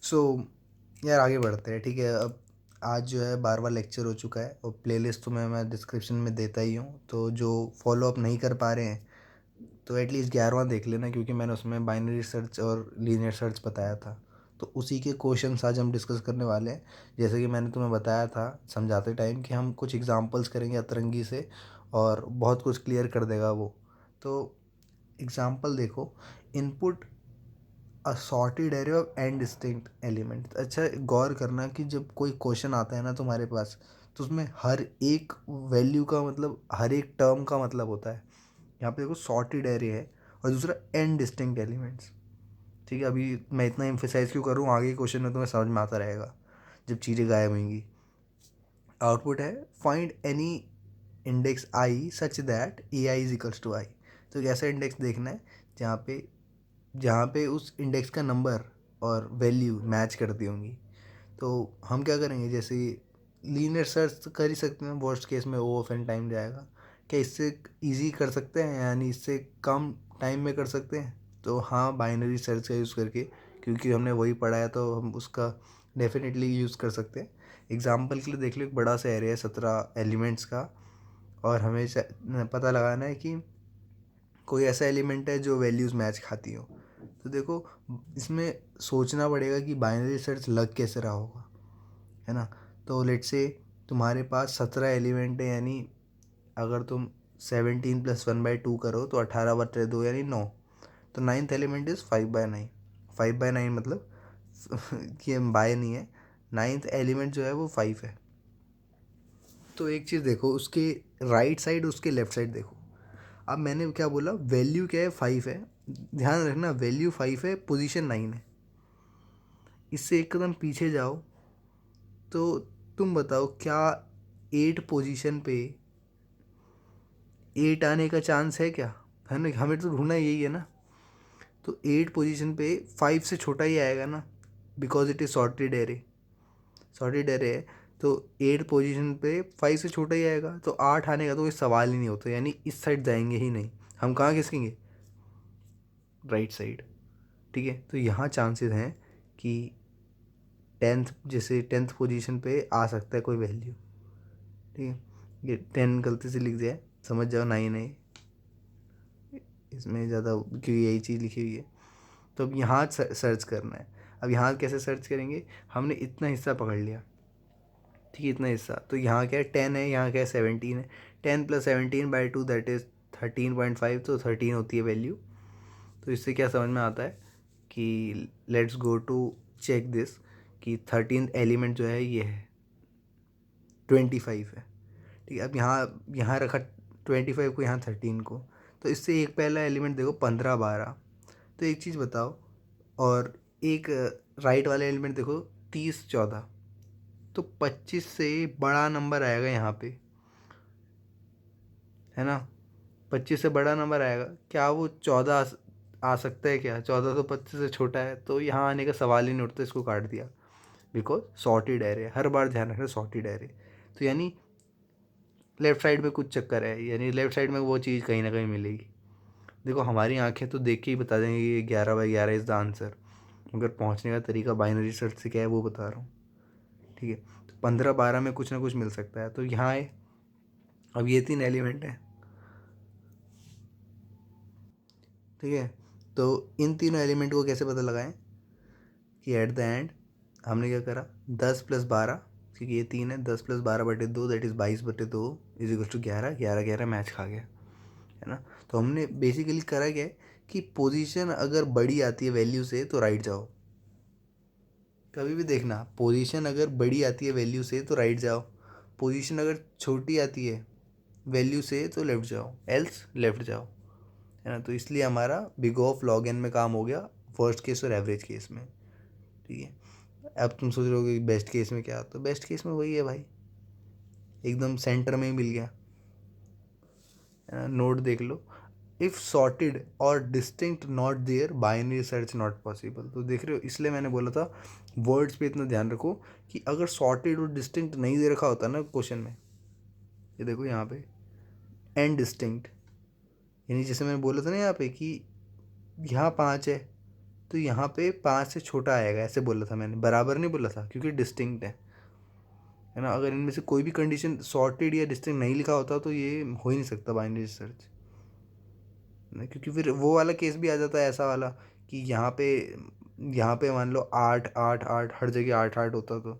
सो यार आगे बढ़ते हैं, ठीक है। अब आज जो है 12वां लेक्चर हो चुका है और प्लेलिस्ट तो मैं डिस्क्रिप्शन में देता ही हूँ, तो जो फॉलो अप नहीं कर पा रहे हैं तो एटलीस्ट 11वां देख लेना, क्योंकि मैंने उसमें बाइनरी सर्च और लीनियर सर्च बताया था। तो उसी के क्वेश्चंस आज हम डिस्कस करने वाले हैं। जैसे कि मैंने तुम्हें बताया था समझाते टाइम कि हम कुछ एग्जांपल्स करेंगे अतरंगी से और बहुत कुछ क्लियर कर देगा वो। तो एग्जांपल देखो, input assorted array of and distinct element. अच्छा, गौर करना कि जब कोई क्वेश्चन आता है ना तुम्हारे पास, तो उसमें हर एक वैल्यू का मतलब, हर एक टर्म का मतलब होता है। यहाँ पे देखो सॉर्टेड एरे है और दूसरा एंड डिस्टिंक्ट एलिमेंट्स। ठीक है, अभी मैं इतना एम्फेसाइज क्यों कर रहा हूँ, आगे के क्वेश्चन में तुम्हें समझ में आता रहेगा जब चीज़ें गायब होंगी। आउटपुट है find any index I such that A I is equals to I. तो एक ऐसा इंडेक्स देखना है जहाँ पे उस इंडेक्स का नंबर और वैल्यू मैच करती होंगी। तो हम क्या करेंगे, जैसे लीनियर सर्च तो कर ही सकते हैं, वर्स्ट केस में ओ ऑफ एन टाइम जाएगा। क्या इससे इजी कर सकते हैं, यानी इससे कम टाइम में कर सकते हैं? तो हाँ, बाइनरी सर्च का यूज़ करके, क्योंकि हमने वही पढ़ा है तो हम उसका डेफिनेटली यूज़ कर सकते हैं। एग्जाम्पल के लिए देख लो, एक बड़ा सा एरे है 17 एलिमेंट्स का, और हमें पता लगाना है कि कोई ऐसा एलिमेंट है जो वैल्यूज़ मैच खाती हो। तो देखो, इसमें सोचना पड़ेगा कि बाइनरी सर्च लग कैसे रहा होगा, है ना। तो लेट से तुम्हारे पास 17 एलिमेंट है, यानी अगर तुम 17 + 1/2 करो तो 18/2 यानी 9। तो नाइन्थ एलिमेंट इज़ 5/9। 5/9 मतलब कि हम बाय नहीं है, नाइन्थ एलिमेंट जो है वो 5 है। तो एक चीज़ देखो, उसके राइट साइड उसके लेफ्ट साइड देखो। अब मैंने क्या बोला, वैल्यू क्या है, 5 है। ध्यान रखना, वैल्यू 5 है, पोजीशन 9 है। इससे एक कदम पीछे जाओ तो तुम बताओ, क्या 8 पोजीशन पे 8 आने का चांस है क्या? है ना, हमें तो ढूंढना यही है ना। तो 8 पोजीशन पे 5 से छोटा ही आएगा ना, because it is sorted array. Sorted array है तो 8 पोजीशन पे 5 से छोटा ही आएगा, तो 8 आने का तो कोई सवाल ही नहीं होता, यानी इस साइड जाएंगे ही नहीं। हम कहाँ खिसकेंगे? Right side. ठीक है, तो यहाँ चांसेस हैं कि जैसे 10th पोजीशन पे आ सकता है कोई वैल्यू। ठीक है, ये 10 गलती से लिख दिया है, समझ जाओ 9 है इसमें ज़्यादा, क्योंकि यही चीज़ लिखी हुई है। तो अब यहाँ सर्च करना है। अब यहाँ कैसे सर्च करेंगे, हमने इतना हिस्सा पकड़ लिया, ठीक है, इतना हिस्सा। तो यहाँ क्या है, 10 है, यहाँ क्या है, 17 है। 10 + 17/2 दैट इज़ 13.5, तो 13 होती है वैल्यू। तो इससे क्या समझ में आता है कि let's go to check this, कि 13th एलिमेंट जो है ये है 25 है। ठीक है, अब यहाँ यहाँ रखा 25 को, यहाँ 13 को। तो इससे एक पहला एलिमेंट देखो, 15 12। तो एक चीज़ बताओ, और एक राइट वाले एलिमेंट देखो, 30 14। तो 25 से बड़ा नंबर आएगा यहाँ पे, है ना। 25 से बड़ा नंबर आएगा, क्या वो 14 आ सकता है क्या? 14 तो 25 से छोटा है, तो यहाँ आने का सवाल ही नहीं उठता, इसको काट दिया। बिकॉज सॉर्टेड एरे, हर बार ध्यान रखना सॉर्टेड एरे। तो यानी लेफ्ट साइड में कुछ चक्कर है, यानी लेफ्ट साइड में वो चीज़ कहीं ना कहीं मिलेगी। देखो, हमारी आंखें तो देख के ही बता देंगे कि 11/11 इज़ द आंसर, मगर पहुंचने का तरीका बाइनरी सर्च से क्या है वो बता रहा हूँ। ठीक है, तो 15 12 में कुछ ना कुछ मिल सकता है। तो यहाँ है, अब ये 3 एलिमेंट हैं, ठीक है। तो इन तीनों एलिमेंट को कैसे पता लगाएं कि एट द एंड हमने क्या करा, 10 + 12, क्योंकि ये 3 है, 10 + 12/2 that is 22/2 is equal to 11। 11 match खा गया, है ना। तो हमने बेसिकली करा क्या है कि पोजीशन अगर बड़ी आती है वैल्यू से तो राइट जाओ। कभी भी देखना, पोजीशन अगर बड़ी आती है वैल्यू से तो राइट जाओ, पोजीशन अगर छोटी आती है वैल्यू से तो लेफ्ट जाओ, एल्स लेफ्ट जाओ, है ना। तो इसलिए हमारा बिग ऑफ लॉग एन में काम हो गया, फर्स्ट केस और एवरेज केस में। ठीक है, अब तुम सोच रहे हो कि बेस्ट केस में क्या, तो बेस्ट केस में वही है भाई, एकदम सेंटर में ही मिल गया, है ना। नोट देख लो, इफ़ सॉर्टेड और distinct not there binary search not possible. तो देख रहे हो, इसलिए मैंने बोला था वर्ड्स पे इतना ध्यान रखो कि अगर सॉर्टेड और डिस्टिंक्ट नहीं दे रखा होता ना क्वेश्चन में, ये देखो यहाँ पे एंड डिस्टिंक्ट, यानी जैसे मैंने बोला था ना यहाँ पे कि यहाँ 5 है, तो यहाँ पे 5 से छोटा आएगा, ऐसे बोला था मैंने, बराबर नहीं बोला था, क्योंकि डिस्टिंक्ट है ना। अगर इनमें से कोई भी कंडीशन सॉर्टेड या डिस्टिंक्ट नहीं लिखा होता तो ये हो ही नहीं सकता बाइनरी सर्च ना, क्योंकि फिर वो वाला केस भी आ जाता है ऐसा वाला कि यहाँ पे मान लो 8 8 8 हर जगह 8 8 होता तो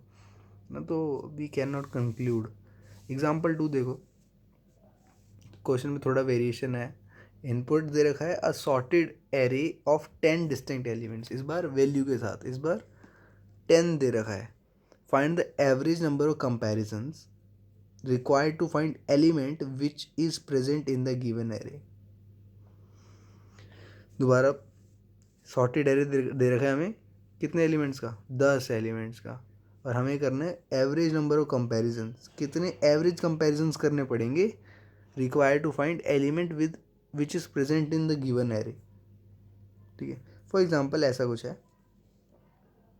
ना, तो we can not conclude. Example 2 देखो, क्वेश्चन में थोड़ा वेरिएशन है। इनपुट दे रखा है a sorted array of 10 distinct elements, इस बार वैल्यू के साथ, इस बार 10 दे रखा है। Find the average number of comparisons required to find element which is present in the given array. दोबारा सॉर्टेड एरे दे रखा है हमें कितने एलिमेंट्स का, 10 एलिमेंट्स का, और हमें करना है एवरेज नंबर ऑफ कंपैरिजंस, कितने एवरेज कंपैरिजंस करने पड़ेंगे required to find element with which is present in the given array. ठीक है, फॉर एग्जांपल ऐसा कुछ है,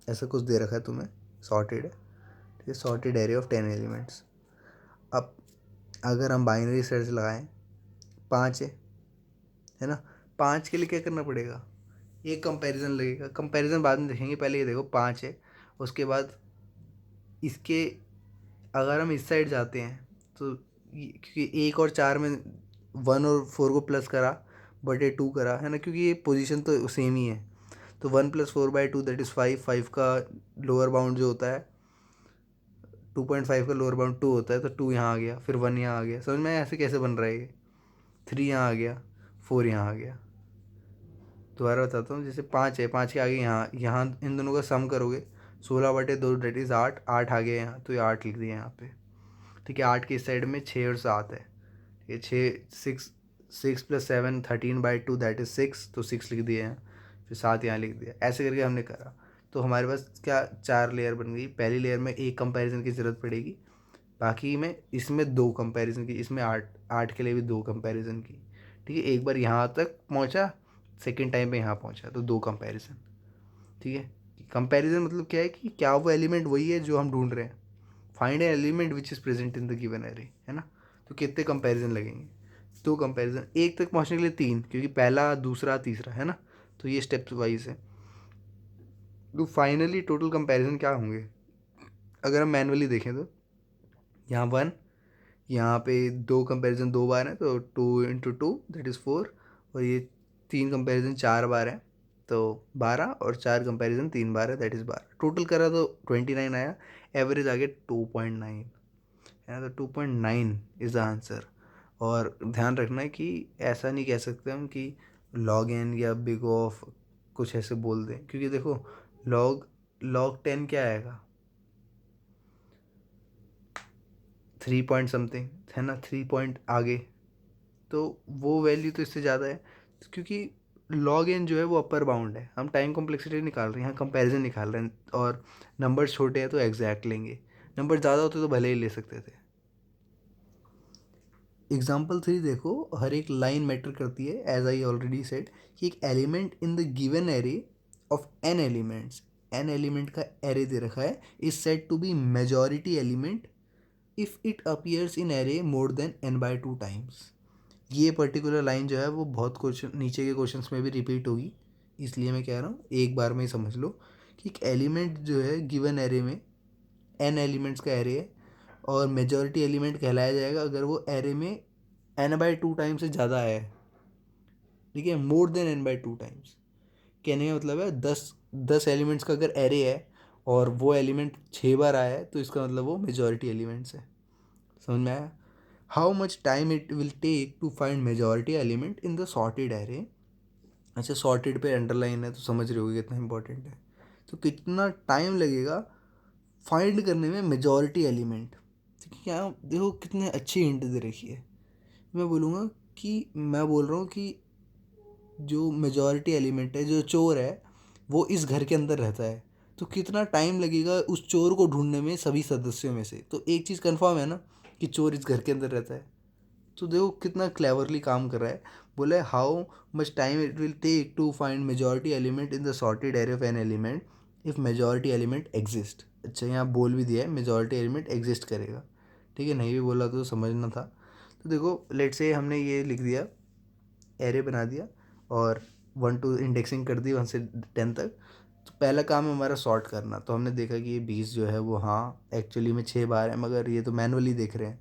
ऐसा कुछ दे रखा है तुम्हें, सॉर्टेड है, ठीक है, सॉर्टेड एरे ऑफ 10 एलिमेंट्स। अब अगर हम बाइनरी सर्च लगाएं, 5 है ना, 5 के लिए क्या करना पड़ेगा, एक कंपैरिजन लगेगा, कंपैरिजन बाद में देखेंगे, पहले ये देखो 5 है, उसके बाद इसके अगर हम इस साइड जाते हैं तो क्योंकि 1 और 4 में 1 और 4 को प्लस करा बटे 2 करा है ना, क्योंकि ये पोजीशन तो सेम ही है, तो 1 + 4/2 दैट इज़ 5, 5 का लोअर बाउंड जो होता है 2.5 का लोअर बाउंड 2 होता है, तो 2 यहाँ आ गया, फिर 1 यहाँ आ गया, समझ में ऐसे कैसे बन रहा है ये, 3 यहाँ आ गया, 4 यहाँ आ गया। दोबारा बताता हूँ, जैसे 5 है, 5 के आगे यहाँ यहाँ इन दोनों का सम करोगे 16/2 दैट इज़ 8, 8 आ गया यहाँ, तो ये 8 लिख दिया यहाँ पे। ठीक है, 8 की इस साइड में 6 और 7 है, ये 6 + 7 13/2 दैट इज़ 6, तो 6 लिख दिया यहाँ, फिर 7 यहाँ लिख दिया, ऐसे करके हमने करा। तो हमारे पास क्या 4 लेयर बन गई। पहली लेयर में एक कंपैरिजन की ज़रूरत पड़ेगी, बाकी में इसमें 2 कंपैरिजन की, इसमें 8 के लिए भी 2 कंपैरिजन की। ठीक है, एक बार यहाँ तक पहुँचा, सेकेंड टाइम पे यहाँ पहुँचा, तो 2 कंपैरिजन। ठीक है, कंपैरिजन मतलब क्या है कि क्या वो एलिमेंट वही है जो हम ढूंढ रहे हैं, find an element which is present in the given array, है ना। तो कितने कंपैरिजन लगेंगे, 2 कंपैरिजन, एक तक पहुंचने के लिए 3, क्योंकि पहला दूसरा तीसरा है ना, तो ये स्टेप्स वाइज है। तो फाइनली टोटल कंपैरिजन क्या होंगे, अगर हम मैनुअली देखें तो यहाँ 1, यहाँ पे 2 कंपैरिजन 2 बार हैं, तो 2 × 2 दैट इज़ 4, और ये 3 कंपैरिजन 4 बार हैं, तो 12, और 4 कंपैरिजन 3 बार है, दैट इज़ 12, टोटल करा तो 29 आया, एवरेज आ गया 2.9, है ना, तो 2.9 इज़ द आंसर। और ध्यान रखना है कि ऐसा नहीं कह सकते हम कि log n या बिग ऑफ कुछ ऐसे बोल दें, क्योंकि देखो log 10 क्या आएगा, 3 पॉइंट समथिंग है ना, 3 पॉइंट आगे, तो वो वैल्यू तो इससे ज़्यादा है, क्योंकि log n जो है वो अपर बाउंड है, हम टाइम कॉम्प्लेक्सिटी निकाल रहे हैं, यहाँ कंपैरिजन निकाल रहे हैं, और नंबर्स छोटे हैं तो एग्जैक्ट लेंगे, नंबर ज़्यादा होते तो भले ही ले सकते थे। एग्जाम्पल 3 देखो, हर एक लाइन मैटर करती है, एज आई ऑलरेडी सेड कि एक element in the given array of n elements, n element का एरे दे रखा है, is said to be majority element if it appears in array more than n/2 times. ये particular line जो है वो बहुत क्वेश्चन नीचे के क्वेश्चंस में भी रिपीट होगी, इसलिए मैं कह रहा हूँ एक बार में ही समझ लो कि एक एलिमेंट जो है गिवन एरे में, n एलिमेंट्स का एरे है, और मेजॉरिटी एलिमेंट कहलाया जाएगा अगर वो एरे में n/2 टाइम से ज़्यादा है। ठीक है, मोर देन n/2 टाइम्स कहने का मतलब है 10 एलिमेंट्स का अगर एरे है और वो एलिमेंट 6 बार आया है, तो इसका मतलब वो मेजॉरिटी एलिमेंट्स है। समझ में आया। How much time it will take to find majority element in the sorted array. अच्छा, सॉर्टेड पे अंडरलाइन है तो समझ रहे होगे कितना इंपॉर्टेंट है। तो कितना टाइम लगेगा फाइंड करने में मेजॉरिटी एलिमेंट। ठीक है, क्या देखो कितने अच्छी हिंट दे रखी है। मैं बोलूँगा कि मैं बोल रहा हूँ कि जो मेजॉरिटी एलिमेंट है, जो चोर है, वो इस घर के अंदर रहता है, तो कितना टाइम लगेगा उस चोर को ढूंढने में सभी सदस्यों में से। तो एक चीज़ कंफर्म है ना कि चोर इस घर के अंदर रहता है। तो देखो कितना क्लेवरली काम कर रहा है। बोले how much time it will take to find majority element in the sorted array of N element if majority element exist. अच्छा, यहाँ बोल भी दिया है मेजॉरिटी एलिमेंट एग्जिस्ट करेगा। ठीक है, नहीं भी बोला तो समझना था। तो देखो लेट्स से हमने ये लिख दिया, एरे बना दिया, और 1 टू इंडेक्सिंग कर दी 1 से 10 तक। तो पहला काम है हमारा सॉर्ट करना। तो हमने देखा कि ये 20 जो है वो हाँ एक्चुअली में 6 बार है, मगर ये तो मैनुअली देख रहे हैं।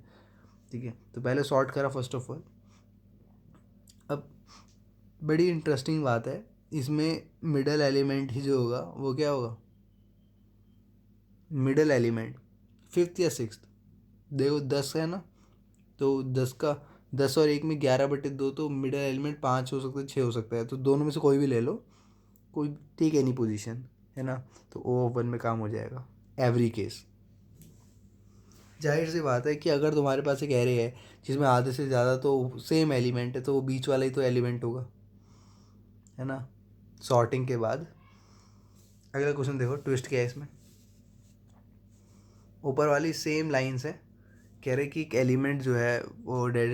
ठीक है, तो पहले सॉर्ट करा फर्स्ट ऑफ ऑल। अब बड़ी इंटरेस्टिंग बात है, इसमें मिडल एलिमेंट ही जो होगा वो क्या होगा, मिडल एलिमेंट फिफ्थ या सिक्स्थ। देखो 10 है ना, तो 10 और 1 में 11/2, तो मिडल एलिमेंट 5 हो सकता है, 6 हो सकता है, तो दोनों में से कोई भी ले लो, कोई टेक एनी पोजीशन, है ना। तो O(1) में काम हो जाएगा एवरी केस। जाहिर सी बात है कि अगर तुम्हारे पास एक एरे है जिसमें आधे से ज़्यादा तो सेम एलिमेंट है, तो वो बीच वाला ही तो एलिमेंट होगा, है ना, सॉर्टिंग के बाद। अगला क्वेश्चन देखो, ट्विस्ट क्या है इसमें। ऊपर वाली सेम लाइन्स है, कह रहे कि एक एलिमेंट जो है वो डेड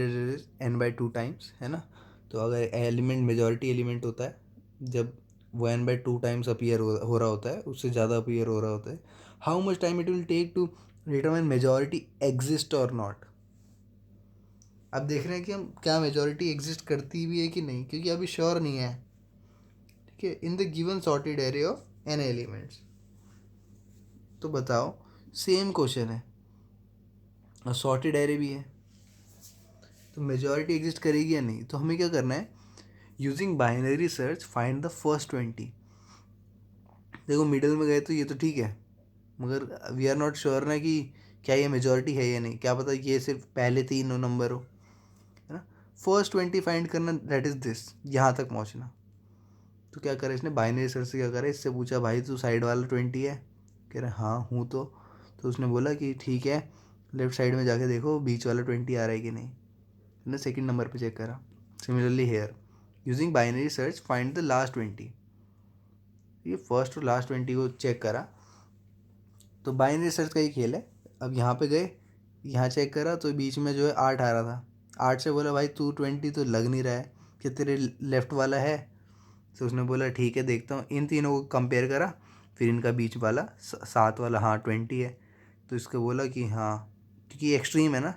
n/2 टाइम्स, है ना। तो अगर एलिमेंट मेजॉरिटी एलिमेंट होता है जब वो n/2 टाइम्स अपीयर हो रहा होता है, उससे ज़्यादा अपीयर हो रहा होता है, how much time it will take to determine majority exist और नॉट। अब देख रहे हैं कि हम क्या मेजॉरिटी एग्जिस्ट करती भी है कि नहीं, क्योंकि अभी श्योर नहीं है। ठीक है, इन the given sorted array of n elements. तो बताओ, सेम क्वेश्चन है और सॉर्टेड एरे भी है, तो मेजॉरिटी एग्जिस्ट करेगी या नहीं। तो हमें क्या करना है, using binary search find the first 20। देखो मिडिल में गए तो ये तो ठीक है, मगर वी आर नॉट श्योर ना कि क्या ये मेजॉरिटी है या नहीं, क्या पता ये सिर्फ पहले 3 नंबर हो, है ना। फर्स्ट 20 फाइंड करना, दैट इज़ दिस, यहाँ तक पहुँचना। तो क्या करें, इसने बाइनरी सर्च से क्या करें, इससे पूछा भाई तू साइड वाला 20 है, कह रहे हाँ हूँ। तो उसने बोला कि ठीक है, लेफ्ट साइड में जाके देखो बीच वाला 20 आ रहा है कि नहीं, ने सेकंड नंबर पे चेक करा। Similarly here, using binary search find the last 20। ये फर्स्ट और लास्ट 20 को चेक करा। तो बाइनरी सर्च का ही खेल है। अब यहाँ पे गए, यहाँ चेक करा तो बीच में जो है 8 आ रहा था। 8 से बोला भाई तू 20 तो लग नहीं रहा है कि तेरे लेफ्ट वाला है। तो उसने बोला ठीक है देखता हूँ, इन तीनों को कंपेयर करा, फिर इनका बीच वाला 7 वाला हाँ 20 है। तो इसको बोला कि हाँ, क्योंकि एक्सट्रीम है ना,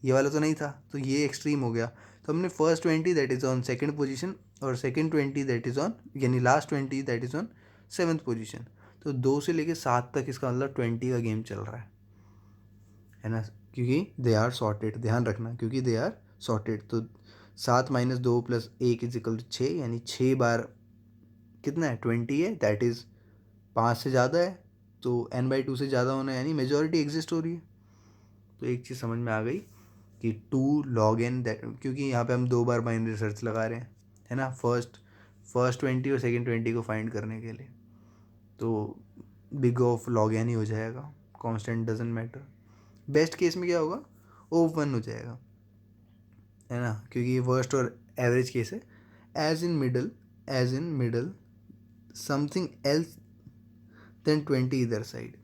ये वाला तो नहीं था, तो ये एक्सट्रीम हो गया। तो हमने first 20 that is on second position, और सेकंड 20 दैट इज़ ऑन, यानी last 20 that is on seventh position. तो 2 से लेके 7 तक इसका मतलब 20 का गेम चल रहा है ना, क्योंकि दे आर सॉर्टेड। ध्यान रखना, क्योंकि दे आर सॉर्टेड। तो 7 - 2 + 1 = 6, यानी 6 बार कितना है, 20 है, दैट इज़ 5 से ज़्यादा है, तो n/2 से ज़्यादा होना है, यानी मेजॉरिटी एग्जिस्ट हो रही है। तो एक चीज़ समझ में आ गई कि 2 log n, क्योंकि यहाँ पे हम 2 बार बाइनरी सर्च लगा रहे हैं, है ना, फर्स्ट 20 और सेकंड 20 को फाइंड करने के लिए। तो बिग ऑफ log n ही हो जाएगा, constant doesn't matter. Best case में क्या होगा, O(1) हो जाएगा, है ना, क्योंकि ये वर्स्ट और एवरेज केस है। As in middle something else then 20 इधर साइड,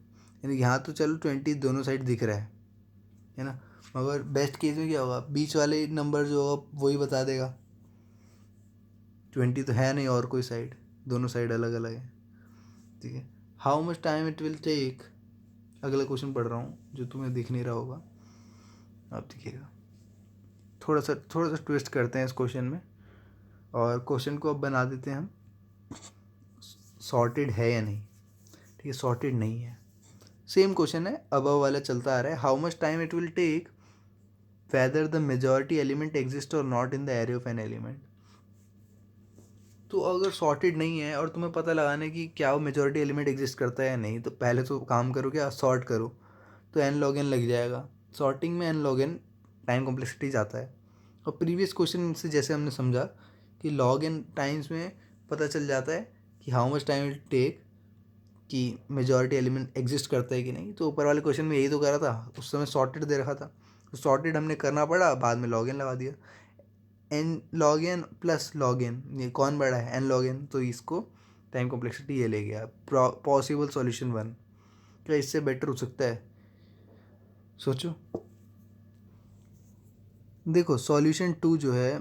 यानी यहाँ तो चलो 20 दोनों साइड दिख रहा है ना, मगर बेस्ट केस में क्या होगा, बीच वाले नंबर जो होगा वही बता देगा। 20 तो है नहीं और कोई साइड, दोनों साइड अलग अलग है। ठीक है, how much time it will take. अगला क्वेश्चन पढ़ रहा हूँ जो तुम्हें दिख नहीं रहा होगा, आप दिखेगा। थोड़ा सा ट्विस्ट करते हैं इस क्वेश्चन में, और क्वेश्चन को अब बना देते हैं हम सॉर्टेड है या नहीं। ठीक है, सॉर्टेड नहीं है, सेम क्वेश्चन है, अबव वाला चलता आ रहा है। How much time it will take whether the majority element exists or not in the array of an element। तो अगर सॉर्टेड नहीं है और तुम्हें पता लगाना है कि क्या वो मेजॉरिटी एलिमेंट एग्जिस्ट करता है या नहीं, तो पहले तो काम करो, क्या सॉर्ट करो। तो n log n लग जाएगा, सॉर्टिंग में n log n time complexity जाता है। और प्रीवियस क्वेश्चन से जैसे हमने समझा कि log n टाइम्स में पता चल जाता है कि how much time it take कि मेजॉरिटी एलिमेंट एग्जिस्ट करता है कि नहीं। तो ऊपर वाले क्वेश्चन में यही तो करा था, उस समय सॉर्टेड दे रखा था, तो सॉर्टेड हमने करना पड़ा, बाद में log n लगा दिया। n log n plus log n, ये कौन बड़ा है, n log n, तो इसको टाइम कॉम्प्लेक्सिटी ये ले गया। पॉसिबल सॉल्यूशन 1, क्या इससे बेटर हो सकता है, सोचो। देखो सॉल्यूशन 2 जो है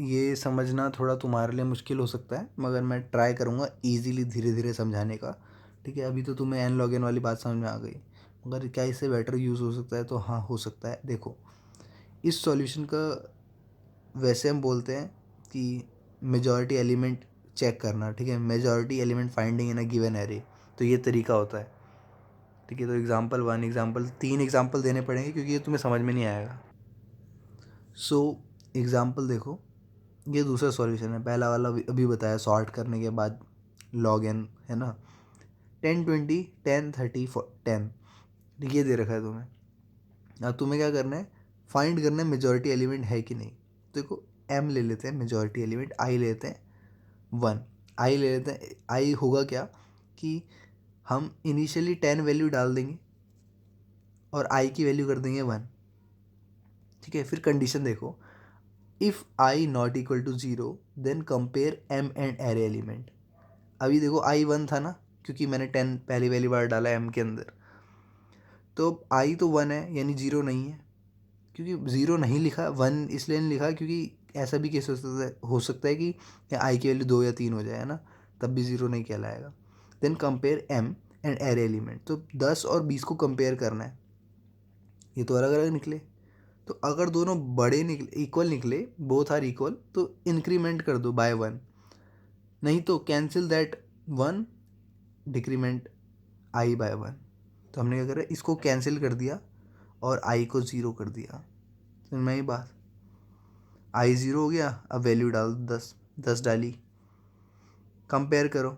ये समझना थोड़ा तुम्हारे लिए मुश्किल हो सकता है, मगर मैं ट्राई करूँगा ईजीली धीरे धीरे समझाने का। ठीक है, अभी तो तुम्हें n log n वाली बात समझ में आ गई, मगर क्या इससे बेटर यूज़ हो सकता है, तो हाँ हो सकता है। देखो इस सॉल्यूशन का वैसे हम बोलते हैं कि मेजॉरिटी एलिमेंट चेक करना, ठीक है, majority element finding in a given array. तो ये तरीका होता है, ठीक है। तो एग्जांपल 1, एग्जांपल 3 एग्जांपल देने पड़ेंगे क्योंकि ये तुम्हें समझ में नहीं आएगा। सो एग्जांपल देखो, ये दूसरा सॉल्यूशन है। पहला वाला अभी बताया, सॉर्ट करने के बाद लॉग एन, है ना, 10 20 10 30 10, ये दे रखा है तुम्हें। अब तुम्हें क्या करना है, फाइंड करना है मेजॉरिटी एलिमेंट है कि नहीं। देखो एम ले लेते हैं मेजॉरिटी एलिमेंट, आई ले लेते हैं 1, आई ले लेते हैं। आई होगा क्या कि हम इनिशियली 10 वैल्यू डाल देंगे और आई की वैल्यू कर देंगे 1, ठीक है। फिर कंडीशन देखो, if I not equal to 0 then compare M and array element. अभी देखो आई 1 था ना, क्योंकि मैंने 10 पहली पहली बार डाला एम के अंदर, तो आई तो 1 है यानी 0 नहीं है। क्योंकि 0 नहीं लिखा, 1 इसलिए नहीं लिखा क्योंकि ऐसा भी केस हो सकता है कि आई की वैल्यू 2 या 3 हो जाए, है ना, तब भी 0 नहीं कहलाएगा। Then compare M and array element, तो 10 और 20 को कंपेयर करना है। ये तो अलग अलग निकले, तो अगर दोनों बड़े निकले, इक्वल निकले, बोथ आर इक्वल, तो इंक्रीमेंट कर दो बाय 1, नहीं तो cancel that 1, decrement I by 1। तो हमने क्या करा, इसको कैंसिल कर दिया और आई को 0 कर दिया। समझ में आई बात, आई 0 हो गया। अब वैल्यू डाल दो 10, 10 डाली, कंपेयर करो,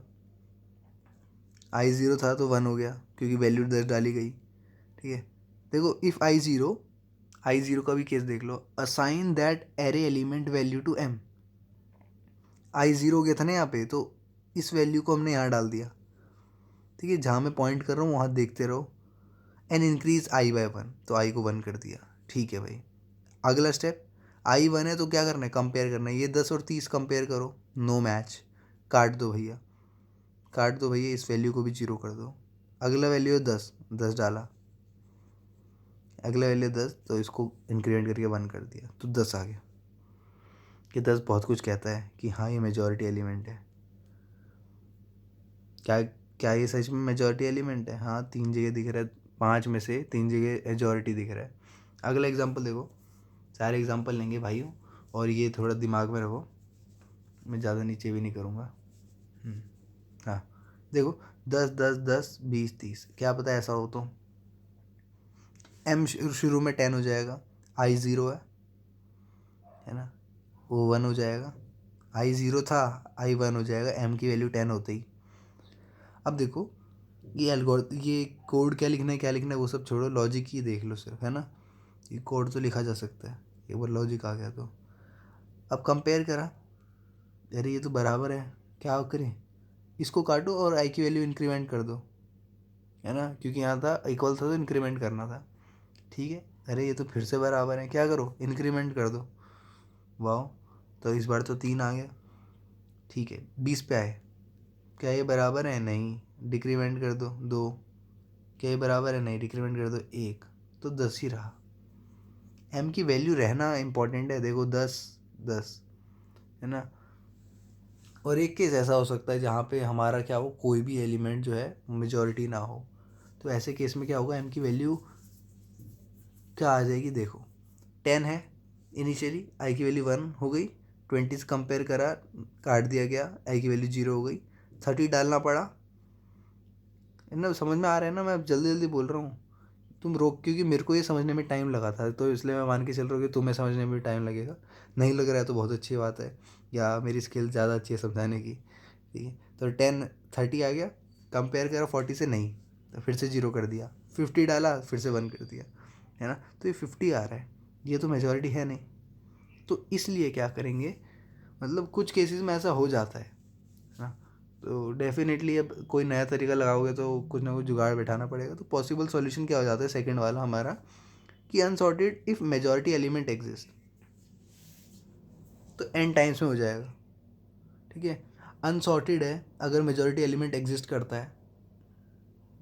आई 0 था तो 1 हो गया क्योंकि वैल्यू 10 डाली गई, ठीक है। देखो इफ़ आई ज़ीरो का भी केस देख लो, assign that array element value to M. I 0 हो गया था ना यहाँ पे, तो इस वैल्यू को हमने यहाँ डाल दिया, ठीक है। जहाँ मैं पॉइंट कर रहा हूँ वहाँ देखते रहो। एन इंक्रीज आई बाय 1, तो आई को 1 कर दिया, ठीक है भाई। अगला स्टेप, आई 1 है तो क्या करना है, कंपेयर करना है। ये 10 और 30 कंपेयर करो, नो मैच, काट दो भैया, काट दो भैया, इस वैल्यू को भी 0 कर दो। अगला वैल्यू है 10, 10 डाला, अगला वैल्यू 10, तो इसको इंक्रीमेंट करके 1 कर दिया, तो 10 आ गया। कि 10 बहुत कुछ कहता है कि हाँ ये मेजॉरिटी एलिमेंट है। क्या क्या ये सच में मेजॉरिटी एलिमेंट है? हाँ, 3 जगह दिख रहा है, 5 में से 3 जगह मेजॉरिटी दिख रहा है। अगला एग्जांपल देखो, सारे एग्जांपल लेंगे भाइयों, और ये थोड़ा दिमाग में रखो, मैं ज़्यादा नीचे भी नहीं करूँगा। हाँ देखो, 10 10 10 20 30, क्या पता ऐसा हो तो एम शुरू में 10 हो जाएगा, आई 0 है ना, वो 1 हो जाएगा। आई 0 था, आई 1 हो जाएगा एम की वैल्यू 10 होते ही। अब देखो ये कोड क्या लिखना है, क्या लिखना है वो सब छोड़ो, लॉजिक ही देख लो सिर्फ, है ना। ये कोड तो लिखा जा सकता है, एक बार लॉजिक आ गया तो। अब कंपेयर करा, अरे ये तो बराबर है, क्या करें, इसको काटो और आई की वैल्यू इंक्रीमेंट कर दो, है ना, क्योंकि यहाँ था इक्वल था तो इंक्रीमेंट करना था, ठीक है। अरे ये तो फिर से बराबर है, क्या करो, इंक्रीमेंट कर दो, वाह, तो इस बार तो 3 आ गया, ठीक है। 20 पे आए, क्या ये बराबर है, नहीं, डिक्रीमेंट कर दो 2, क्या ये बराबर है, नहीं, डिक्रीमेंट कर दो 1, तो 10 ही रहा। एम की वैल्यू रहना इंपॉर्टेंट है, देखो 10 10, है ना। और एक केस ऐसा हो सकता है जहाँ पे हमारा क्या हो, कोई भी एलिमेंट जो है मेजॉरिटी ना हो, तो ऐसे केस में क्या होगा, एम की वैल्यू क्या आ जाएगी, देखो 10 है इनिशियली, आई की वैल्यू 1 हो गई, 20 से कंपेयर करा, काट दिया गया, आई की वैल्यू 0 हो गई, 30 डालना पड़ा, है ना। समझ में आ रहा है ना, मैं जल्दी जल्दी बोल रहा हूँ, तुम रोक, क्योंकि मेरे को ये समझने में टाइम लगा था, तो इसलिए मैं मान के चल रहा हूँ कि तुम्हें समझने में भी टाइम लगेगा। नहीं लग रहा है तो बहुत अच्छी बात है, या मेरी स्किल ज़्यादा अच्छी है समझाने की, ठीक है। तो 30 आ गया, कंपेयर करा 40 से, नहीं, तो फिर से 0 कर दिया, 50 डाला, फिर से 1 कर दिया, है ना। तो ये 50 आ रहा है, ये तो मेजॉरिटी है नहीं, तो इसलिए क्या करेंगे, मतलब कुछ केसेस में ऐसा हो जाता है ना, तो डेफिनेटली अब कोई नया तरीका लगाओगे तो कुछ ना कुछ जुगाड़ बैठाना पड़ेगा। तो पॉसिबल सॉल्यूशन क्या हो जाता है सेकंड वाला हमारा, कि unsorted if majority element exist, तो एन टाइम्स में हो जाएगा, ठीक है। अनसॉर्टेड है, अगर मेजॉरिटी एलिमेंट एग्जिस्ट करता है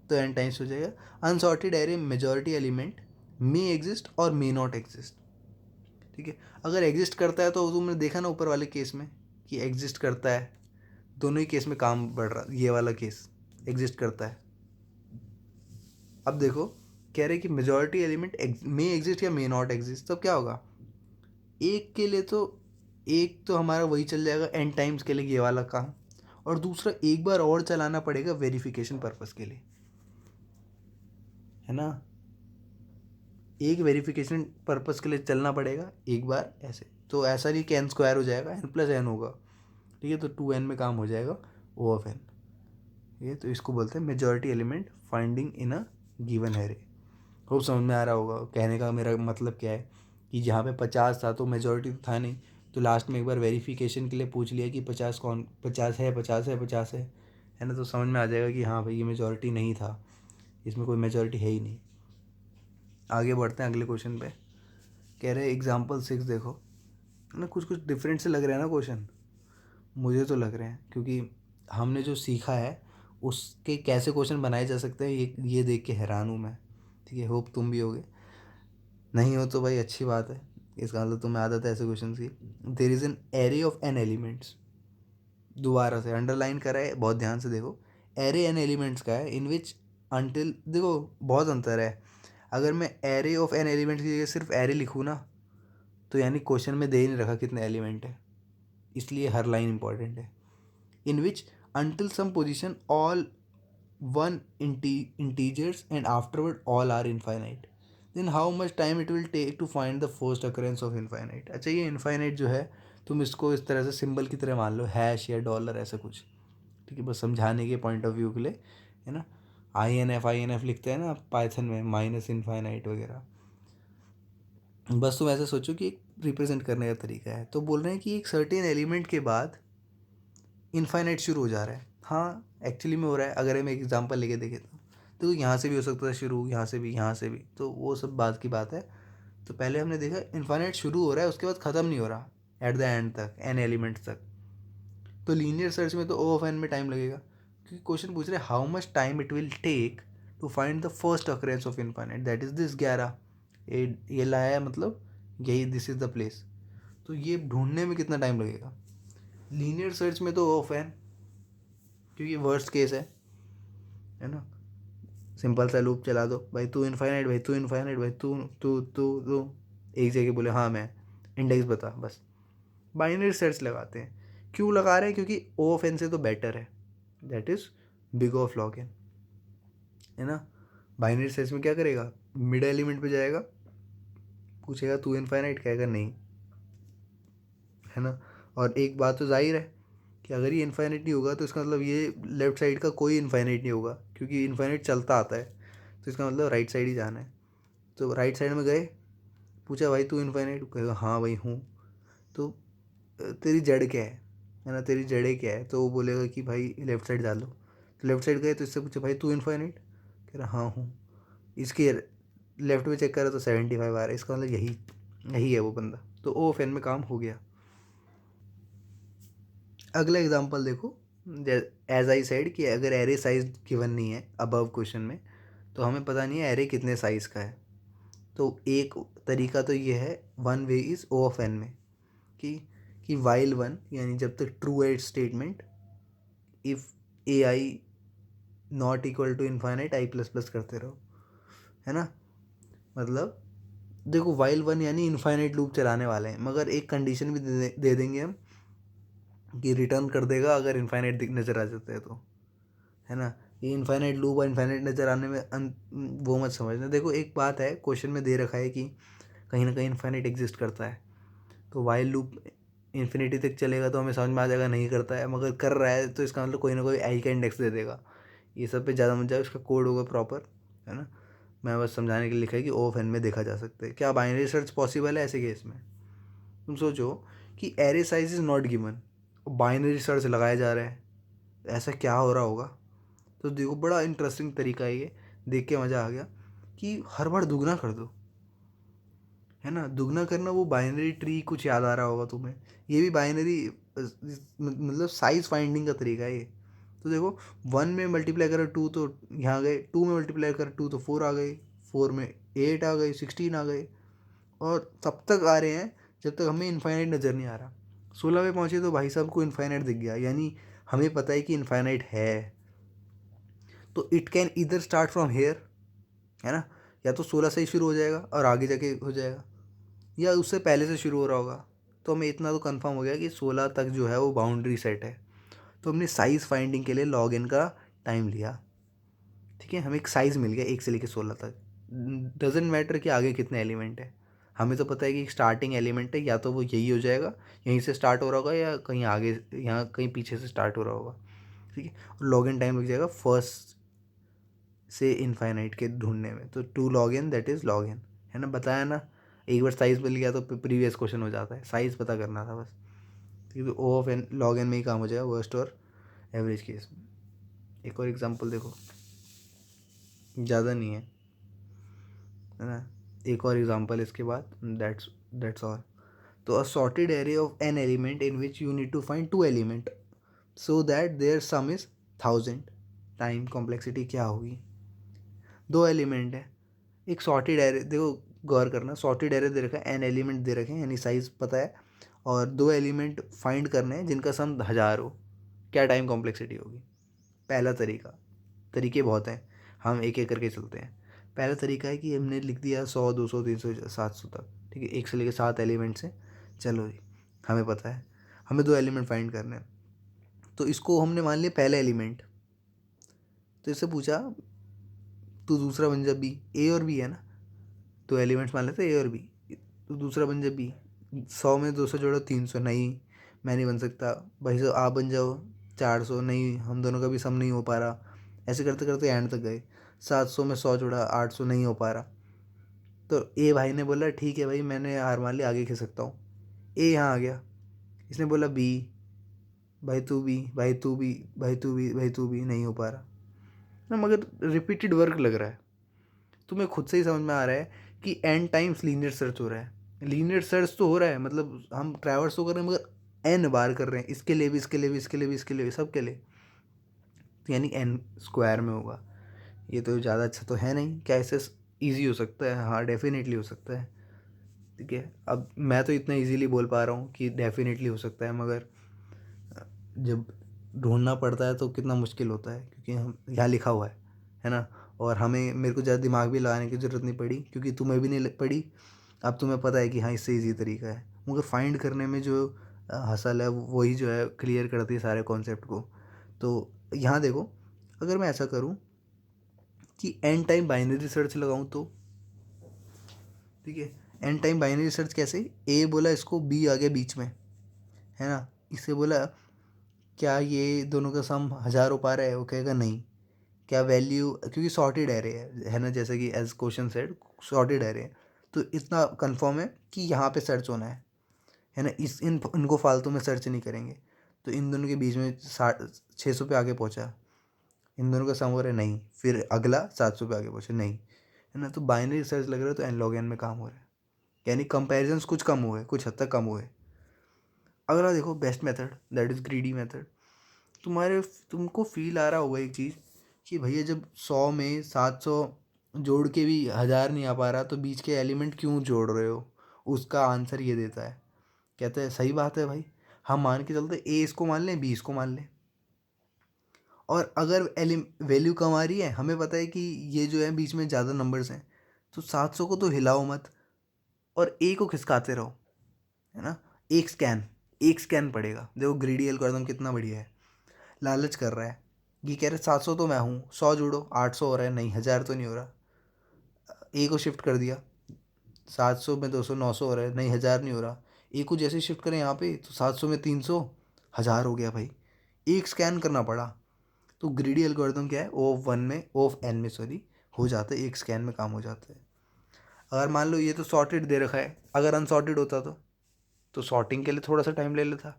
तो एन टाइम्स हो जाएगा। अनसॉर्टेड एरे मेजॉरिटी एलिमेंट मे एग्जिस्ट और मे नॉट एग्जिस्ट, ठीक है। अगर एग्जिस्ट करता है तो तुमने देखा ना ऊपर वाले केस में कि एग्जिस्ट करता है, दोनों ही केस में काम बढ़ रहा, ये वाला केस एग्जिस्ट करता है। अब देखो, कह रहे कि मेजॉरिटी एलिमेंट मे एग्जिस्ट या मे नॉट एग्जिस्ट, तब क्या होगा, एक के लिए तो एक तो हमारा वही चल जाएगा एन टाइम्स के लिए, ये वाला काम, और दूसरा एक बार और चलाना पड़ेगा वेरिफिकेशन पर्पस के लिए, है ना। एक वेरिफिकेशन पर्पस के लिए चलना पड़ेगा एक बार ऐसे, तो ऐसा नहीं कि एन स्क्वायर हो जाएगा, एन प्लस एन होगा, ठीक है। तो 2n में काम हो जाएगा ओ ऑफ एन, ठीक है। तो इसको बोलते हैं majority element finding in a given array. खूब समझ में आ रहा होगा कहने का मेरा मतलब क्या है, कि जहाँ पे 50 था तो मेजॉरिटी तो था नहीं, तो लास्ट में एक बार वेरिफिकेशन के लिए पूछ लिया कि 50 कौन, 50 है, 50 है, 50 है ना। तो समझ में आ जाएगा कि हाँ भाई ये मेजॉरिटी नहीं था, इसमें कोई मेजॉरिटी है ही नहीं। आगे बढ़ते हैं अगले क्वेश्चन पे। कह रहे एग्जाम्पल 6 देखो, है ना। कुछ कुछ डिफरेंट से लग रहे हैं ना क्वेश्चन, मुझे तो लग रहे हैं, क्योंकि हमने जो सीखा है उसके कैसे क्वेश्चन बनाए जा सकते हैं ये देख के हैरान हूँ मैं, ठीक है। होप तुम भी होगे, नहीं हो तो भाई अच्छी बात है, इसका मतलब तुम्हें आदत है ऐसे क्वेश्चन की। There is an array of N elements, दोबारा से अंडरलाइन करा है, बहुत ध्यान से देखो। एरे एन एलिमेंट्स का है, इन विच अंटिल, देखो बहुत अंतर है। अगर मैं एरे ऑफ एन एलिमेंट्स की जगह सिर्फ एरे लिखूँ ना, तो यानी क्वेश्चन में दे ही नहीं रखा कितने एलिमेंट है, इसलिए हर लाइन इंपॉर्टेंट है। इन विच until some position all one integers and afterward all are infinite, then how much time it will take to find the first occurrence of infinite। अच्छा ये infinite जो है तुम इसको इस तरह से सिंबल की तरह मान लो, हैश या डॉलर ऐसा कुछ, ठीक है, बस समझाने के पॉइंट ऑफ व्यू के लिए, है ना। आई एन एफ लिखते हैं ना पाइथन में, माइनस इनफाइनाइट वगैरह, बस तुम ऐसे सोचो कि एक रिप्रेजेंट करने का तरीका है। तो बोल रहे हैं कि एक सर्टेन एलिमेंट के बाद इनफाइनाइट शुरू हो जा रहा है। हाँ एक्चुअली में हो रहा है, अगर हम एक एग्जांपल लेके देखें तो यहाँ से भी हो सकता है शुरू, यहाँ से भी, यहाँ से भी, तो वो सब बात की बात है। तो पहले हमने देखा इनफाइनाइट शुरू हो रहा है, उसके बाद ख़त्म नहीं हो रहा एट द एंड तक, एन एलिमेंट तक। तो लीनियर सर्च में तो ओ ऑफ एन में टाइम लगेगा, क्योंकि क्वेश्चन पूछ रहे हैं how much time it will take to find the first occurrence of infinite, that is this 11। ये लाया है, मतलब यही दिस इज़ द प्लेस। तो ये ढूंढने में कितना टाइम लगेगा। लीनियर सर्च में तो ओ ऑफ एन, क्योंकि वर्स्ट केस है ना। सिंपल सा लूप चला दो, भाई तू इनफाइनाइट, भाई तू इनफाइनाइट, भाई तू तू तू तू, एक जगह बोले हाँ मैं, इंडेक्स बता, बस। बाइनरी सर्च लगाते हैं, क्यों लगा रहे हैं, क्योंकि ओ ऑफ एन से तो बेटर है, that is big of log N, है ना। बाइनरी सर्च में क्या करेगा, मिड एलिमेंट पे जाएगा, पूछेगा तू इनफाइनाइट, कहेगा नहीं, है ना। और एक बात तो जाहिर है कि अगर ये इनफाइनाइट नहीं होगा तो इसका मतलब ये लेफ्ट साइड का कोई इनफाइनाइट नहीं होगा, क्योंकि इनफाइनाइट चलता आता है, तो इसका मतलब राइट साइड ही जाना है। तो राइट साइड में गए, पूछा भाई तू इनफाइनाइट, कहेगा हाँ भाई हूँ। तो तेरी जड़ क्या है ना, तेरी जड़ें क्या है, तो वो बोलेगा कि भाई लेफ्ट साइड डालो। तो लेफ्ट साइड गए तो इससे पूछा भाई तू इनफाइनाइट, कह रहा हाँ हूँ। इसके लेफ्ट में चेक करा तो 75 आ रहा है, इसका मतलब यही यही है वो बंदा। तो ओ ऑफ एन में काम हो गया। अगला एग्जांपल देखो, एज आई सेड कि अगर एरे साइज गिवन नहीं है अबव क्वेश्चन में, तो हमें पता नहीं है एरे कितने साइज़ का है। तो एक तरीका तो ये है, one way is O of N में, कि कि वाइल वन, यानी जब तक ट्रू है statement, if A I not equal to infinite I plus plus करते रहो, है ना। मतलब देखो वाइल वन यानी इन्फाइनाइट लूप चलाने वाले हैं, मगर एक कंडीशन भी दे देंगे हम कि रिटर्न कर देगा अगर इन्फाइनाइट नज़र आ जाता है तो, है ना। ये इन्फाइनाइट लूप और इन्फाइनाइट नज़र आने में वो मत समझना। देखो एक बात है, क्वेश्चन में दे रखा है कि कहीं ना कहीं इन्फाइनाइट एग्जिस्ट करता है, तो वाइल लूप इन्फिनिटी तक चलेगा तो हमें समझ में आ जाएगा नहीं करता है, मगर कर रहा है तो इसका मतलब कोई ना कोई आई का इंडेक्स दे देगा। ये सब पे ज़्यादा मत जाए, उसका कोड होगा प्रॉपर, है ना। मैं बस समझाने के लिए लिखा है कि ओ ऑफ एन में देखा जा सकता है। क्या बाइनरी सर्च पॉसिबल है ऐसे केस में। तुम सोचो कि array size is not given, binary search लगाया जा रहा है, ऐसा क्या हो रहा होगा। तो देखो बड़ा इंटरेस्टिंग तरीका है ये, देख के मज़ा आ गया कि हर बार दुगना कर दो, है ना। दुगना करना, वो बाइनरी ट्री कुछ याद आ रहा होगा तुम्हें, ये भी बाइनरी मतलब साइज फाइंडिंग का तरीका है ये। तो देखो 1 में मल्टीप्लाई करो 2 तो यहाँ गए, 2 में मल्टीप्लाई करो 2 तो 4 आ गए, 4 में 8 आ गए, 16 आ गए, और तब तक आ रहे हैं जब तक हमें इन्फाइनाइट नज़र नहीं आ रहा। 16 पे पहुँचे तो भाई साहब को इन्फाइनाइट दिख गया, यानी हमें पता है कि इन्फाइनाइट है। तो इट कैन इधर स्टार्ट फ्रॉम हेयर, है ना, या तो 16 से ही शुरू हो जाएगा और आगे जाके हो जाएगा, या उससे पहले से शुरू हो रहा होगा। तो हमें इतना तो कंफर्म हो गया कि 16 तक जो है वो बाउंड्री सेट है। तो हमने साइज़ फाइंडिंग के लिए लॉग एन का टाइम लिया, ठीक है। हमें एक साइज़ मिल गया 1 से लेकर 16 तक। डज़न्ट मैटर कि आगे कितने एलिमेंट है, हमें तो पता है कि स्टार्टिंग एलिमेंट है, या तो वो यही हो जाएगा, यहीं से स्टार्ट हो रहा होगा, या कहीं आगे यहाँ कहीं पीछे से स्टार्ट हो रहा होगा, ठीक है। और लॉग इन टाइम लग जाएगा फर्स्ट से इनफाइनाइट के ढूंढने में। तो two log N that is log N, है ना, बताया ना। एक बार साइज़ मिल गया तो प्रीवियस क्वेश्चन हो जाता है, साइज़ पता करना था बस, ठीक है। तो O of N log N में ही काम हो जाएगा वर्स्ट और एवरेज केस में। एक और एग्जांपल देखो, ज़्यादा नहीं है ना, एक और एग्जांपल इसके बाद, दैट्स ऑल। तो a sorted array of N element in which you need to find two element so that their sum is 1000। Time complexity क्या होगी, दो एलिमेंट है, एक सॉर्टेड एरे, देखो गौर करना, सॉर्टेड एरे दे रखा है, एन एलिमेंट दे रखे हैं, यानी साइज पता है, और दो एलिमेंट फाइंड करने हैं जिनका सम 1000 हो, क्या टाइम कॉम्प्लेक्सिटी होगी। पहला तरीका, तरीके बहुत हैं, हम एक एक करके चलते हैं। पहला तरीका है कि हमने लिख दिया 100 200 300 700 तक, ठीक है, 1 से लेकर 7 एलिमेंट्स हैं, चलो जी, हमें पता है, हमें दो एलिमेंट फाइंड करने हैं। तो इसको हमने मान लिया पहला एलिमेंट, तो इससे पूछा तो दूसरा बन जा बी, ए और बी है ना, तो एलिमेंट्स मान लेते ए और बी, तो दूसरा बन जा बी। 100 में 200 जोड़ो 300, नहीं मैं नहीं बन सकता भाई साहब, आप बन जाओ 400, नहीं हम दोनों का भी सम नहीं हो पा रहा। ऐसे करते करते एंड तक गए, 700 में 100 जोड़ा 800, नहीं हो पा रहा। तो ए भाई ने बोला ठीक है भाई, मैंने हार मान ली, आगे खिसक सकता हूँ। ए यहाँ आ गया, इसने बोला बी, भाई तू भी, भाई तू भी, भाई तू भी, भाई तू भी, नहीं हो पा रहा ना, मगर रिपीटेड वर्क लग रहा है। तुम्हें खुद से ही समझ में आ रहा है कि एन टाइम्स लीनियर सर्च हो रहा है, लीनियर सर्च तो हो रहा है, मतलब हम ट्रैवर्स तो कर रहे हैं, मगर एन बार कर रहे हैं, इसके लिए भी, इसके लिए भी, इसके लिए भी, इसके लिए भी, सब के लिए, तो यानी एन स्क्वायर में होगा। ये तो ज़्यादा अच्छा तो है नहीं, क्या इससे ईजी हो सकता है, हाँ डेफिनेटली हो सकता है, ठीक है। अब मैं तो इतना इजीली बोल पा रहा हूँ कि डेफिनेटली हो सकता है, मगर जब ढूंढना पड़ता है तो कितना मुश्किल होता है, क्योंकि हम यहाँ लिखा हुआ है ना, और हमें मेरे को ज़्यादा दिमाग भी लगाने की ज़रूरत नहीं पड़ी, क्योंकि तुम्हें भी नहीं पड़ी। अब तुम्हें पता है कि हाँ इससे ईजी तरीका है, मगर फाइंड करने में जो हसल है वही जो है क्लियर करती है सारे कॉन्सेप्ट को। तो यहाँ देखो, अगर मैं ऐसा करूँ कि एन टाइम बाइनरी सर्च लगाऊँ तो, ठीक है, एन टाइम बाइनरी सर्च कैसे, ए बोला इसको, बी आ गया बीच में, है ना, इससे बोला क्या ये दोनों का सम 1000 हो पा रहा है, वो कहेगा नहीं। क्या वैल्यू, क्योंकि सॉर्टेड एरे है ना, जैसे कि as question said sorted array है, तो इतना कंफर्म है कि यहाँ पे सर्च होना है ना, इनको फालतू में सर्च नहीं करेंगे। तो इन दोनों के बीच में 600 पे आगे पहुँचा, इन दोनों का सम हो रहा है, नहीं, फिर अगला 700 पे आगे पहुँचा, नहीं, है ना, तो बाइनरी सर्च लग रहा है, तो एन लॉग एन में काम हो रहा है, यानी कंपेरिजन्स कुछ कम हुए, कुछ हद तक कम हुए। अगला देखो best method, that is greedy method. तुमको फील आ रहा होगा एक चीज़ कि भैया जब 100 में 700 जोड़ के भी 1000 नहीं आ पा रहा, तो बीच के एलिमेंट क्यों जोड़ रहे हो, उसका आंसर ये देता है, कहते हैं सही बात है भाई, हम मान के चलते ए इसको मान लें, बी इसको मान लें, और अगर वैल्यू कम आ रही है, हमें पता है कि ये जो है बीच में ज़्यादा नंबर्स हैं, तो 700 को तो हिलाओ मत और ए को खिसकाते रहो, है ना। एक स्कैन पड़ेगा, देखो ग्रीडी एल्गोरिथम कितना बढ़िया है, लालच कर रहा है, ये कह रहे 700 तो मैं हूँ, 100 जोड़ो 800 हो रहा है, नहीं 1000 तो नहीं हो रहा, ए को शिफ्ट कर दिया, 700 में 200 900 हो रहा है, नहीं 1000 नहीं हो रहा, ए को जैसे शिफ्ट करें यहाँ पे, तो 700 में 300 1000 हो गया भाई, एक स्कैन करना पड़ा। तो ग्रीडी एल्गोरिथम क्या है, ओ ऑफ एन में सॉरी हो जाता है, एक स्कैन में काम हो जाता है। अगर मान लो ये तो सॉर्टेड दे रखा है, अगर अनसॉर्टेड होता तो सॉर्टिंग के लिए थोड़ा सा टाइम ले लेता,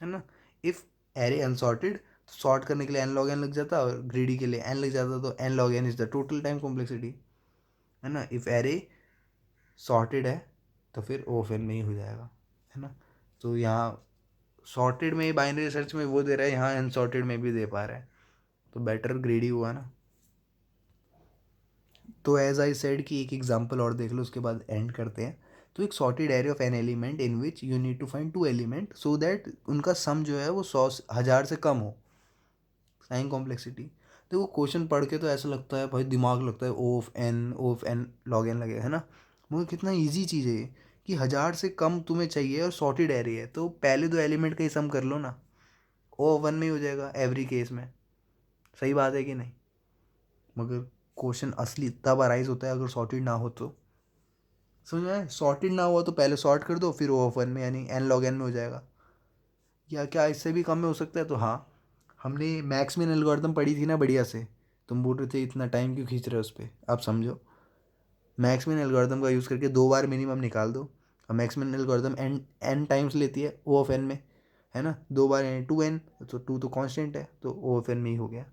है ना। इफ़ एरे अनसॉर्टेड, तो सॉर्ट करने के लिए एन लॉग एन लग जाता, और ग्रीडी के लिए एन लग जाता, तो N log N is the total time complexity, है ना। इफ़ एरे सॉर्टेड है तो फिर ओ ऑफ एन में ही हो जाएगा, है ना। तो यहाँ सॉर्टेड में बाइनरी सर्च में वो दे रहा है, यहाँ अनसॉर्टेड में भी दे पा रहा है, तो बेटर ग्रीडी हुआ ना। तो एज आई सेड कि एक एग्जांपल और देख लो, उसके बाद एंड करते हैं। तो एक sorted array of N element in which you need to find two element so that उनका सम जो है वो 1000 से कम हो, साइन कॉम्प्लेक्सिटी। देखो क्वेश्चन पढ़ के तो ऐसा लगता है भाई, दिमाग लगता है ओ ऑफ एन लॉग एन लगेगा, है ना, मगर कितना इजी चीज़ है ये, कि 1000 से कम तुम्हें चाहिए और सॉर्टेड एरे है, तो पहले दो एलिमेंट का ही सम कर लो ना, ओ वन में ही हो जाएगा एवरी केस में। सही बात है कि नहीं? मगर क्वेश्चन असली तब अराइज होता है अगर सॉर्टेड ना हो तो। समझ में आया? सॉर्टेड ना हुआ तो पहले सॉर्ट कर दो, फिर ओ ऑफ वन में यानी एन लॉग एन में हो जाएगा। या क्या इससे भी कम में हो सकता है? तो हाँ, हमने मैक्समिन एल्गोरिथम पढ़ी थी ना बढ़िया से। तुम बोल रहे थे इतना टाइम क्यों खींच रहे हो उस पर, अब समझो। मैक्समिन एल्गोरिथम का यूज़ करके 2 बार मिनिमम निकाल दो। और maxmin algorithm N N times लेती है ओ ऑफ एन में, है ना? 2 बार यानी 2n, तो 2 तो कांस्टेंट है, तो ओ ऑफ एन में ही हो गया।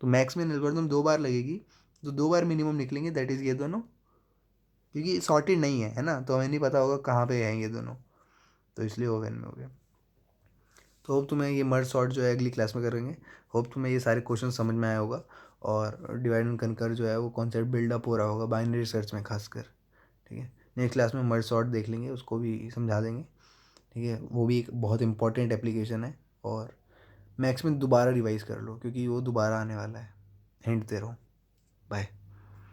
तो मैक्समिन एल्गोरिथम 2 बार लगेगी, तो 2 बार मिनिमम निकलेंगे, दैट इज़ ये दोनों। क्योंकि सॉर्टेड नहीं है ना, तो हमें नहीं पता होगा कहाँ पे आएंगे दोनों, तो इसलिए ओ ऑफ एन में हो गया। तो होप तुम्हें ये मर्ज सॉर्ट जो है अगली क्लास में करेंगे। होप तुम्हें ये सारे क्वेश्चन समझ में आया होगा, और डिवाइड एंड कनकर जो है वो कॉन्सेप्ट बिल्डअप हो रहा होगा बाइनरी सर्च में खासकर। ठीक है, नेक्स्ट क्लास में मर्ज सॉर्ट देख लेंगे, उसको भी समझा देंगे। ठीक है, वो भी एक बहुत इंपॉर्टेंट एप्लीकेशन है। और मैक्स में दोबारा रिवाइज कर लो क्योंकि वो दोबारा आने वाला है, हिंट दे रहा हूँ। बाय।